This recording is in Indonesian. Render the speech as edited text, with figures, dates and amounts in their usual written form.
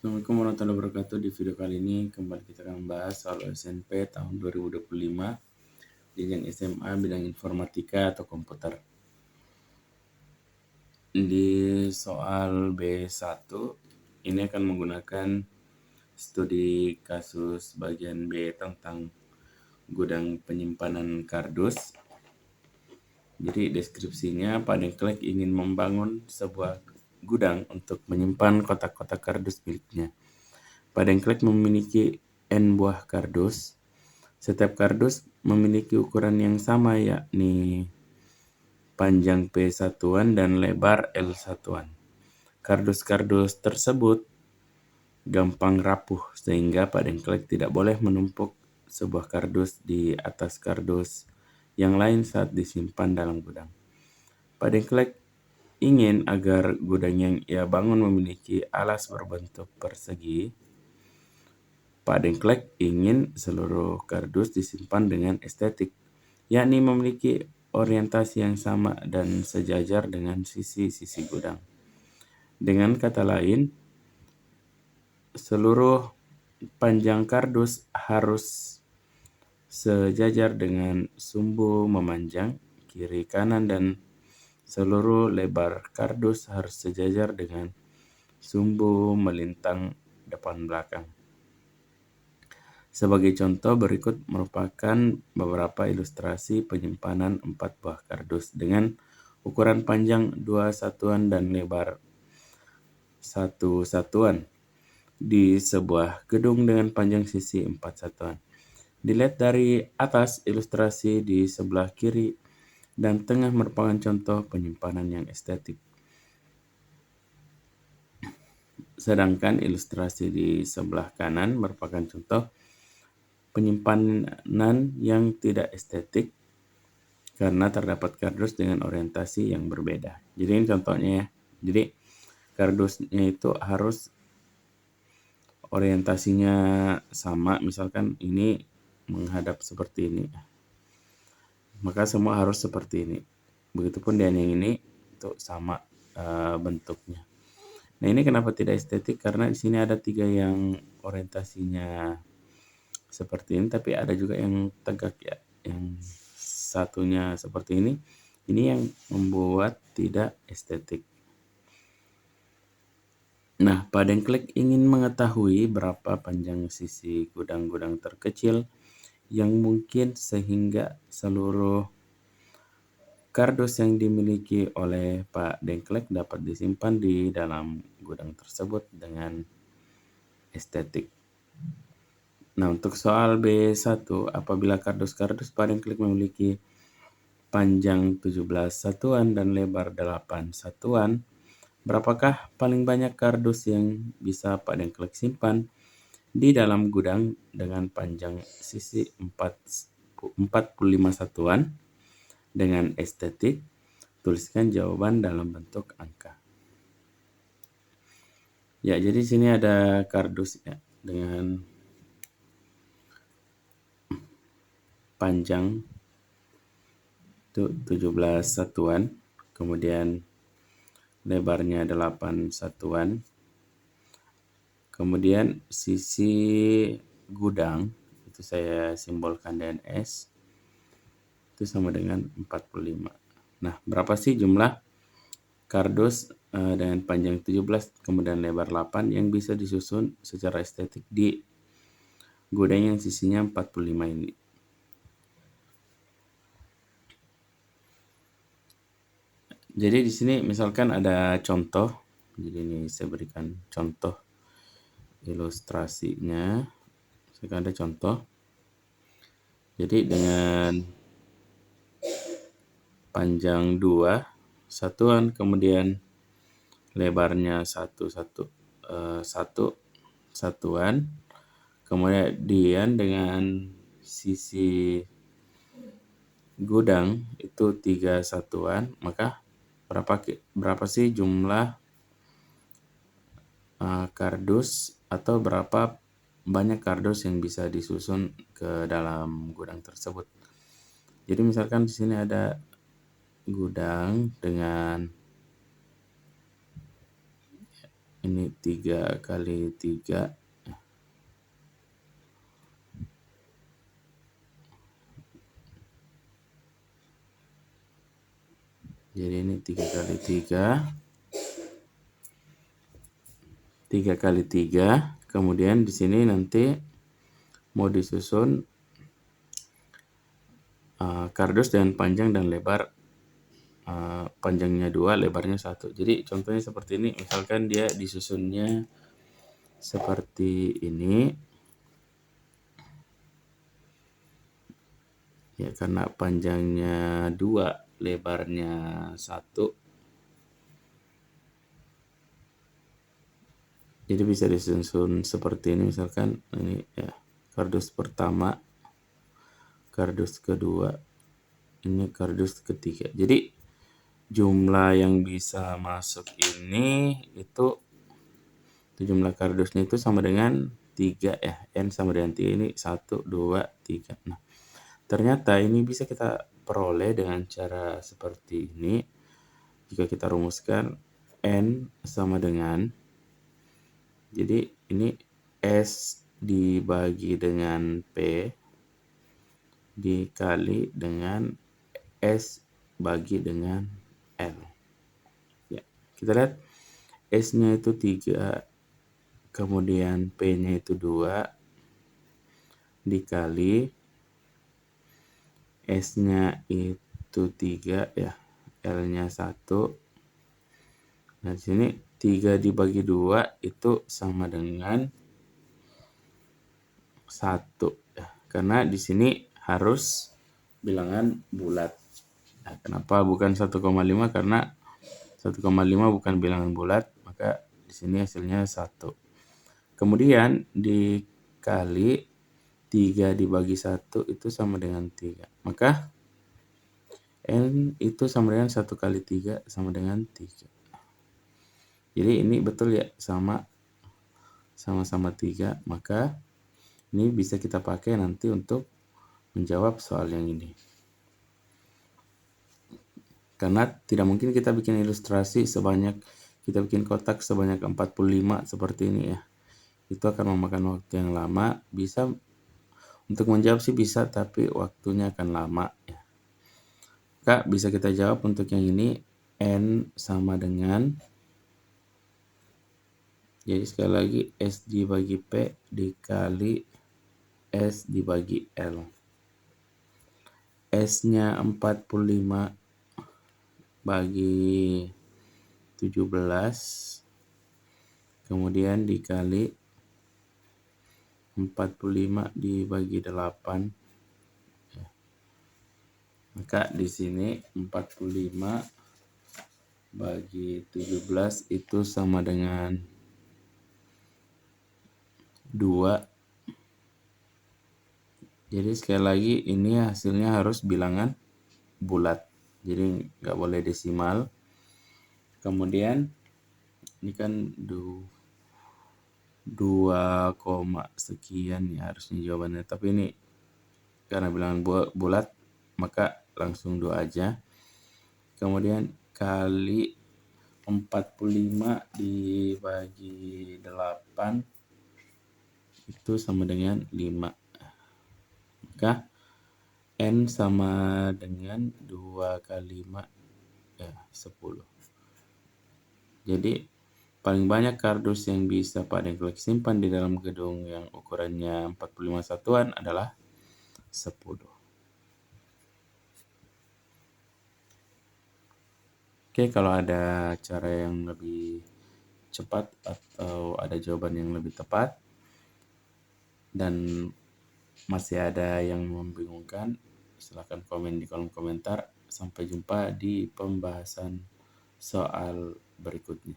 Assalamualaikum warahmatullahi wabarakatuh. Di video kali ini kembali kita akan membahas soal SNP tahun 2025 jenjang SMA bidang informatika atau komputer. Di soal B1 ini akan menggunakan studi kasus bagian B tentang gudang penyimpanan kardus. Jadi deskripsinya, Pak Dengklek ingin membangun sebuah gudang untuk menyimpan kotak-kotak kardus miliknya. Pak Dengklek memiliki N buah kardus. Setiap kardus memiliki ukuran yang sama, yakni panjang P1-an dan lebar L1-an. Kardus-kardus tersebut gampang rapuh sehingga Pak Dengklek tidak boleh menumpuk sebuah kardus di atas kardus yang lain saat disimpan dalam gudang. Pak Dengklek ingin agar gudang yang ia bangun memiliki alas berbentuk persegi. Pak Dengklek ingin seluruh kardus disimpan dengan estetik, yakni memiliki orientasi yang sama dan sejajar dengan sisi-sisi gudang. Dengan kata lain, seluruh panjang kardus harus sejajar dengan sumbu memanjang kiri kanan dan seluruh lebar kardus harus sejajar dengan sumbu melintang depan belakang. Sebagai contoh, berikut merupakan beberapa ilustrasi penyimpanan 4 buah kardus dengan ukuran panjang 2 satuan dan lebar 1 satuan di sebuah gedung dengan panjang sisi 4 satuan. Dilihat dari atas, ilustrasi di sebelah kiri dan tengah merupakan contoh penyimpanan yang estetik. Sedangkan ilustrasi di sebelah kanan merupakan contoh penyimpanan yang tidak estetik karena terdapat kardus dengan orientasi yang berbeda. Jadi ini contohnya ya. Jadi kardusnya itu harus orientasinya sama. Misalkan ini menghadap seperti ini, maka semua harus seperti ini. Begitupun dengan yang ini itu sama bentuknya. Nah, ini kenapa tidak estetik? Karena di sini ada 3 yang orientasinya seperti ini, tapi ada juga yang tegak ya. Yang satunya seperti ini. Ini yang membuat tidak estetik. Nah, Pak Dengklek ingin mengetahui berapa panjang sisi gudang-gudang terkecil yang mungkin sehingga seluruh kardus yang dimiliki oleh Pak Dengklek dapat disimpan di dalam gudang tersebut dengan estetik. Nah, untuk soal B1, apabila kardus-kardus Pak Dengklek memiliki panjang 17 satuan dan lebar 8 satuan, berapakah paling banyak kardus yang bisa Pak Dengklek simpan di dalam gudang dengan panjang sisi 45 satuan dengan estetik? Tuliskan jawaban dalam bentuk angka. Ya, jadi sini ada kardus ya dengan panjang 17 satuan, kemudian lebarnya 8 satuan. Kemudian sisi gudang itu saya simbolkan dengan S, itu sama dengan 45. Nah, berapa sih jumlah kardus dengan panjang 17 kemudian lebar 8 yang bisa disusun secara estetik di gudang yang sisinya 45 ini? Jadi di sini misalkan ada contoh. Jadi ini saya berikan contoh ilustrasinya. Misalkan ada contoh. Jadi dengan panjang 2 satuan kemudian lebarnya 1 satuan, kemudian dengan sisi gudang itu 3 satuan, maka berapa sih jumlah kardus atau berapa banyak kardus yang bisa disusun ke dalam gudang tersebut? Jadi misalkan di sini ada gudang dengan Ini 3 kali 3. Jadi ini 3 kali 3. 3 kali 3. Kemudian di sini nanti mau disusun kardus dengan panjang dan lebar. Panjangnya 2, lebarnya 1. Jadi contohnya seperti ini. Misalkan dia disusunnya seperti ini. Ya, karena panjangnya 2, lebarnya 1. Jadi bisa disusun seperti ini. Misalkan ini ya, kardus pertama, kardus kedua, ini kardus ketiga. Jadi jumlah yang bisa masuk ini itu jumlah kardusnya itu sama dengan 3 ya. N sama dengan 3, ini 1, 2, 3. Nah, ternyata ini bisa kita peroleh dengan cara seperti ini. Jika kita rumuskan N sama dengan, jadi ini S dibagi dengan P dikali dengan S bagi dengan L. Ya, kita lihat S-nya itu 3, kemudian P-nya itu 2, dikali S-nya itu 3 ya, L-nya 1. Nah, di sini 3 dibagi 2 itu sama dengan 1 ya. Karena di sini harus bilangan bulat. Nah, kenapa bukan 1,5? Karena 1,5 bukan bilangan bulat, maka di sini hasilnya 1. Kemudian dikali 3 dibagi 1 itu sama dengan 3. Maka N itu sama dengan 1 kali 3 sama dengan 3. Jadi ini betul ya, sama-sama 3. Maka ini bisa kita pakai nanti untuk menjawab soal yang ini. Karena tidak mungkin kita bikin ilustrasi kita bikin kotak sebanyak 45 seperti ini ya. Itu akan memakan waktu yang lama. Bisa untuk menjawab sih bisa, tapi waktunya akan lama ya. Maka bisa kita jawab untuk yang ini, N sama dengan, jadi sekali lagi S dibagi P dikali S dibagi L. S-nya 45 bagi 17, kemudian dikali 45 dibagi 8. Maka di sini 45 bagi 17 itu sama dengan 2. Jadi sekali lagi ini hasilnya harus bilangan bulat. Jadi nggak boleh desimal. Kemudian ini kan 2, sekian ya harusnya jawabannya. Tapi ini karena bilangan bulat, maka langsung 2 aja. Kemudian kali 45 dibagi 8 itu sama dengan 5. Maka N sama dengan 2 kali 5 ya 10. Jadi paling banyak kardus yang bisa Pak Dengklek simpan di dalam gedung yang ukurannya 45 satuan adalah 10. Oke, kalau ada cara yang lebih cepat atau ada jawaban yang lebih tepat dan masih ada yang membingungkan, silahkan komen di kolom komentar. Sampai jumpa di pembahasan soal berikutnya.